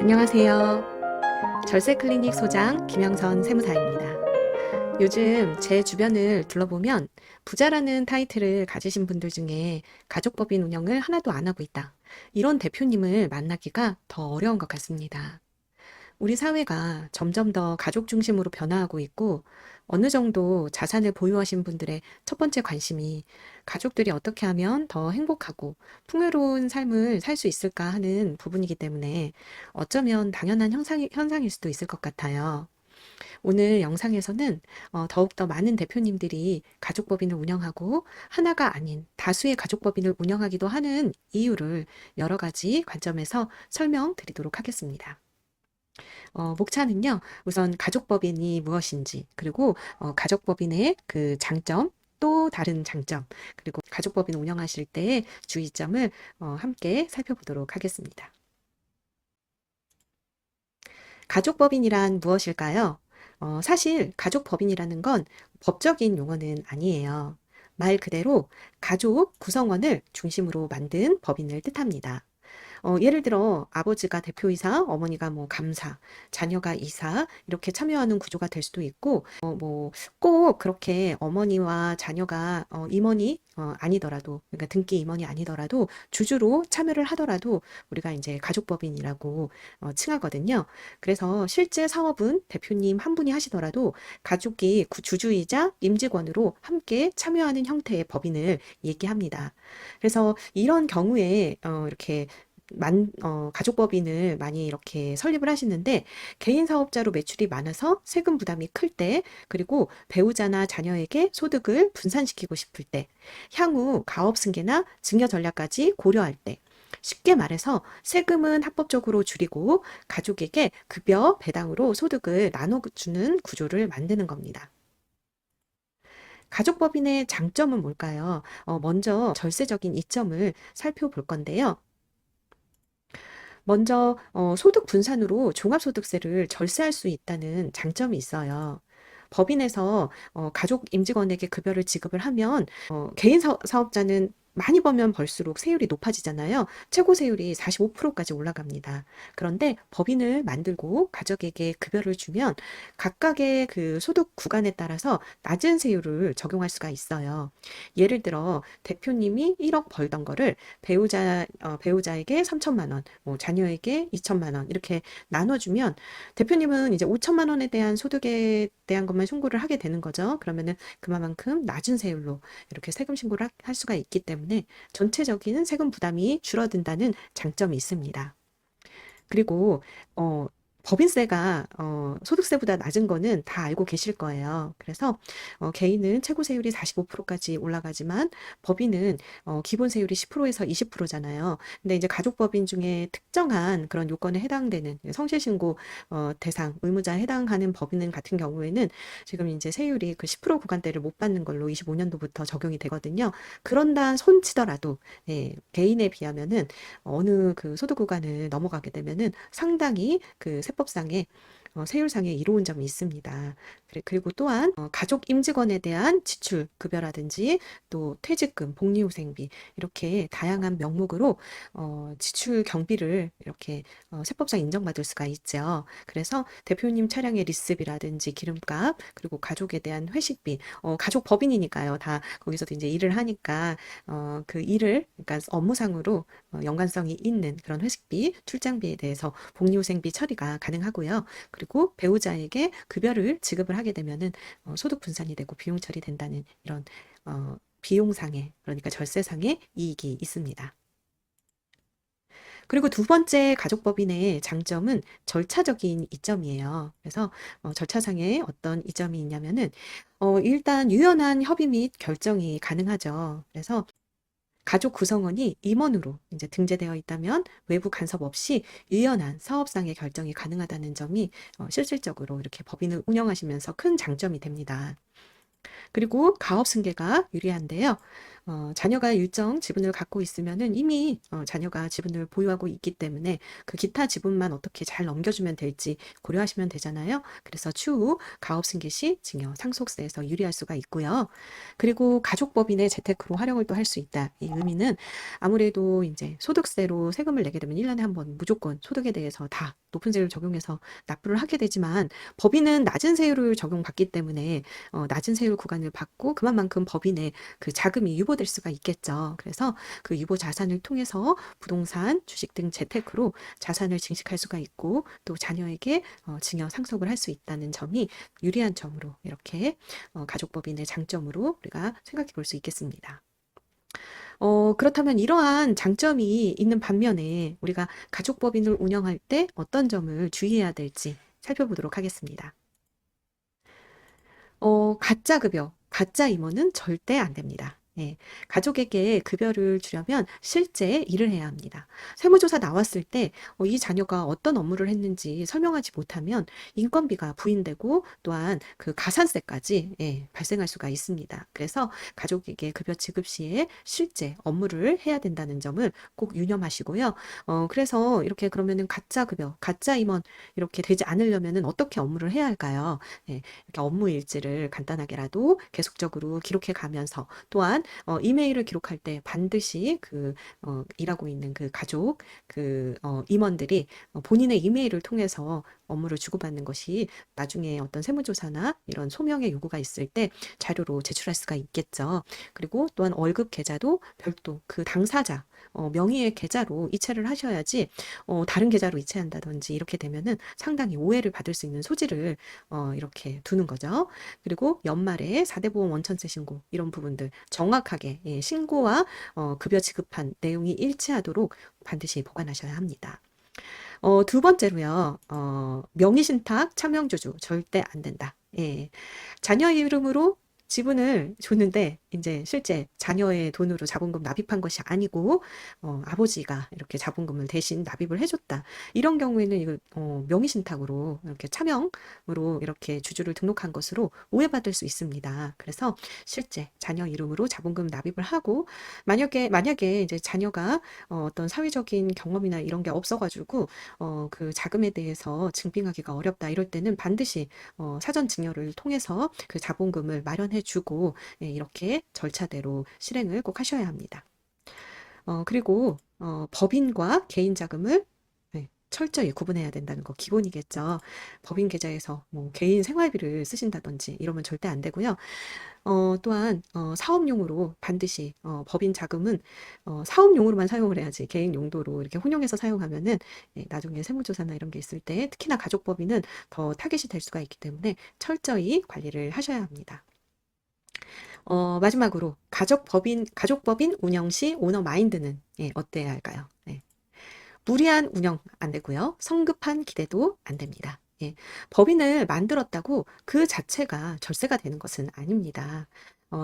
안녕하세요. 절세 클리닉 소장 김영선 세무사입니다. 요즘 제 주변을 둘러보면 부자라는 타이틀을 가지신 분들 중에 가족법인 운영을 하나도 안 하고 있다. 이런 대표님을 만나기가 더 어려운 것 같습니다. 우리 사회가 점점 더 가족 중심으로 변화하고 있고 어느 정도 자산을 보유하신 분들의 첫 번째 관심이 가족들이 어떻게 하면 더 행복하고 풍요로운 삶을 살 수 있을까 하는 부분이기 때문에 어쩌면 당연한 현상일 수도 있을 것 같아요. 오늘 영상에서는 더욱더 많은 대표님들이 가족법인을 운영하고 하나가 아닌 다수의 가족법인을 운영하기도 하는 이유를 여러 가지 관점에서 설명드리도록 하겠습니다. 목차는요, 우선 가족법인이 무엇인지, 그리고 가족법인의 그 장점, 또 다른 장점, 그리고 가족법인 운영하실 때의 주의점을 함께 살펴보도록 하겠습니다. 가족법인이란 무엇일까요? 사실 가족법인이라는 건 법적인 용어는 아니에요. 말 그대로 가족 구성원을 중심으로 만든 법인을 뜻합니다. 예를 들어 아버지가 대표이사, 어머니가 뭐 감사, 자녀가 이사 이렇게 참여하는 구조가 될 수도 있고 뭐 꼭 그렇게 어머니와 자녀가 임원이 아니더라도 그러니까 등기 임원이 아니더라도 주주로 참여를 하더라도 우리가 이제 가족법인이라고 칭하거든요. 그래서 실제 사업은 대표님 한 분이 하시더라도 가족이 주주이자 임직원으로 함께 참여하는 형태의 법인을 얘기합니다. 그래서 이런 경우에 이렇게 가족법인을 많이 이렇게 설립을 하시는데 개인 사업자로 매출이 많아서 세금 부담이 클 때, 그리고 배우자나 자녀에게 소득을 분산시키고 싶을 때, 향후 가업 승계나 증여 전략까지 고려할 때, 쉽게 말해서 세금은 합법적으로 줄이고 가족에게 급여 배당으로 소득을 나눠주는 구조를 만드는 겁니다. 가족법인의 장점은 뭘까요? 먼저 절세적인 이점을 살펴볼 건데요. 먼저 소득 분산으로 종합소득세를 절세할 수 있다는 장점이 있어요. 법인에서 가족 임직원에게 급여를 지급을 하면 개인 사업자는 많이 벌면 벌수록 세율이 높아지잖아요. 최고 세율이 45%까지 올라갑니다. 그런데 법인을 만들고 가족에게 급여를 주면 각각의 그 소득 구간에 따라서 낮은 세율을 적용할 수가 있어요. 예를 들어 대표님이 1억 벌던 거를 배우자에게 3천만 원, 뭐 자녀에게 2천만 원 이렇게 나눠주면 대표님은 이제 5천만 원에 대한 소득에 대한 것만 신고를 하게 되는 거죠. 그러면은 그만큼 낮은 세율로 이렇게 세금 신고를 할 수가 있기 때문에 전체적인 세금 부담이 줄어든다는 장점이 있습니다. 그리고 법인세가 소득세보다 낮은 거는 다 알고 계실 거예요. 그래서 개인은 최고 세율이 45%까지 올라가지만 법인은 기본 세율이 10%에서 20%잖아요. 근데 이제 가족법인 중에 특정한 그런 요건에 해당되는 성실신고 대상 의무자에 해당하는 법인 같은 경우에는 지금 이제 세율이 그 10% 구간대를 못 받는 걸로 25년도부터 적용이 되거든요. 그런다 손 치더라도 개인에 비하면은 어느 그 소득 구간을 넘어가게 되면은 상당히 그 세법상의 세율상의 이로운 점이 있습니다. 그리고 또한 가족 임직원에 대한 지출 급여라든지 또 퇴직금, 복리후생비 이렇게 다양한 명목으로 지출 경비를 이렇게 세법상 인정받을 수가 있죠. 그래서 대표님 차량의 리스비라든지 기름값 그리고 가족에 대한 회식비, 가족 법인이니까요. 다 거기서도 이제 일을 하니까 그 일을 그러니까 업무상으로 연관성이 있는 그런 회식비, 출장비에 대해서 복리후생비 처리가 가능하고요. 그리고 배우자에게 급여를 지급을 하게 되면은 소득 분산이 되고 비용 처리된다는 이런 비용상의 그러니까 절세상의 이익이 있습니다. 그리고 두 번째 가족법인의 장점은 절차적인 이점이에요. 그래서 절차상에 어떤 이점이 있냐면은 일단 유연한 협의 및 결정이 가능하죠. 그래서 가족 구성원이 임원으로 이제 등재되어 있다면 외부 간섭 없이 유연한 사업상의 결정이 가능하다는 점이 실질적으로 이렇게 법인을 운영하시면서 큰 장점이 됩니다. 그리고 가업 승계가 유리한데요. 자녀가 일정 지분을 갖고 있으면은 이미 자녀가 지분을 보유하고 있기 때문에 그 기타 지분만 어떻게 잘 넘겨주면 될지 고려하시면 되잖아요. 그래서 추후 가업 승계 시 증여 상속세에서 유리할 수가 있고요. 그리고 가족법인의 재테크로 활용을 또 할 수 있다. 이 의미는 아무래도 이제 소득세로 세금을 내게 되면 1년에 한 번 무조건 소득에 대해서 다 높은 세율을 적용해서 납부를 하게 되지만 법인은 낮은 세율을 적용받기 때문에 낮은 세율 구간을 받고 그만큼 법인의 그 자금이 유보될 수가 있겠죠. 그래서 그 유보 자산을 통해서 부동산, 주식 등 재테크로 자산을 증식할 수가 있고 또 자녀에게 증여 상속을 할 수 있다는 점이 유리한 점으로 이렇게 가족법인의 장점으로 우리가 생각해 볼 수 있겠습니다. 그렇다면 이러한 장점이 있는 반면에 우리가 가족법인을 운영할 때 어떤 점을 주의해야 될지 살펴보도록 하겠습니다. 가짜 급여, 가짜 임원은 절대 안 됩니다. 예, 가족에게 급여를 주려면 실제 일을 해야 합니다. 세무조사 나왔을 때 이 자녀가 어떤 업무를 했는지 설명하지 못하면 인건비가 부인되고 또한 그 가산세까지 발생할 수가 있습니다. 그래서 가족에게 급여 지급 시에 실제 업무를 해야 된다는 점을 꼭 유념하시고요. 그래서 이렇게 그러면은 가짜 급여, 가짜 임원 이렇게 되지 않으려면은 어떻게 업무를 해야 할까요? 예, 이렇게 업무 일지를 간단하게라도 계속적으로 기록해 가면서 또한 이메일을 기록할 때 반드시 그 일하고 있는 그 가족 임원들이 본인의 이메일을 통해서 업무를 주고받는 것이 나중에 어떤 세무조사나 이런 소명의 요구가 있을 때 자료로 제출할 수가 있겠죠. 그리고 또한 월급 계좌도 별도 그 당사자 명의의 계좌로 이체를 하셔야지 다른 계좌로 이체한다든지 이렇게 되면은 상당히 오해를 받을 수 있는 소지를 이렇게 두는 거죠. 그리고 연말에 4대 보험 원천세 신고 이런 부분들 정확하게 신고와 급여 지급한 내용이 일치하도록 반드시 보관하셔야 합니다. 두 번째로요. 명의신탁 차명주주 절대 안 된다. 예. 자녀 이름으로 지분을 줬는데 이제 실제 자녀의 돈으로 자본금 납입한 것이 아니고 아버지가 이렇게 자본금을 대신 납입을 해줬다. 이런 경우에는 이걸 명의신탁으로 이렇게 차명으로 이렇게 주주를 등록한 것으로 오해받을 수 있습니다. 그래서 실제 자녀 이름으로 자본금 납입을 하고 만약에 이제 자녀가 어떤 사회적인 경험이나 이런 게 없어가지고 그 자금에 대해서 증빙하기가 어렵다 이럴 때는 반드시 사전 증여를 통해서 그 자본금을 마련해 주고 이렇게 절차대로 실행을 꼭 하셔야 합니다. 그리고 법인과 개인 자금을 철저히 구분해야 된다는 거 기본이겠죠. 법인 계좌에서 뭐 개인 생활비를 쓰신다든지 이러면 절대 안 되고요. 또한 사업용으로 반드시 법인 자금은 사업용으로만 사용을 해야지 개인 용도로 이렇게 혼용해서 사용하면은 나중에 세무조사나 이런 게 있을 때 특히나 가족법인은 더 타겟이 될 수가 있기 때문에 철저히 관리를 하셔야 합니다. 마지막으로 가족법인 운영 시 오너 마인드는 어때야 할까요? 무리한 운영 안 되고요. 성급한 기대도 안 됩니다. 법인을 만들었다고 그 자체가 절세가 되는 것은 아닙니다.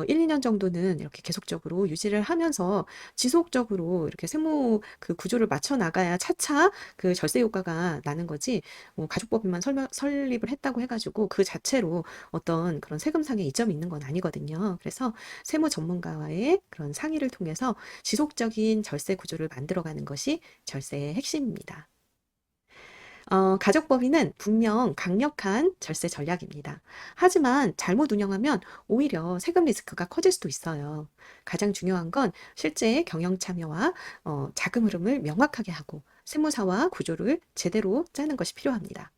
1, 2년 정도는 이렇게 계속적으로 유지를 하면서 지속적으로 이렇게 세무 그 구조를 맞춰 나가야 차차 그 절세 효과가 나는 거지, 가족법인만 설립을 했다고 해가지고 그 자체로 어떤 그런 세금상의 이점이 있는 건 아니거든요. 그래서 세무 전문가와의 그런 상의를 통해서 지속적인 절세 구조를 만들어가는 것이 절세의 핵심입니다. 가족법인은 분명 강력한 절세 전략입니다. 하지만 잘못 운영하면 오히려 세금 리스크가 커질 수도 있어요. 가장 중요한 건 실제 경영 참여와 자금 흐름을 명확하게 하고 세무사와 구조를 제대로 짜는 것이 필요합니다.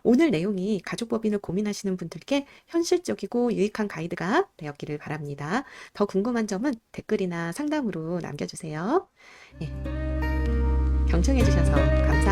오늘 내용이 가족법인을 고민하시는 분들께 현실적이고 유익한 가이드가 되었기를 바랍니다. 더 궁금한 점은 댓글이나 상담으로 남겨주세요. 예, 경청해 주셔서 감사합니다.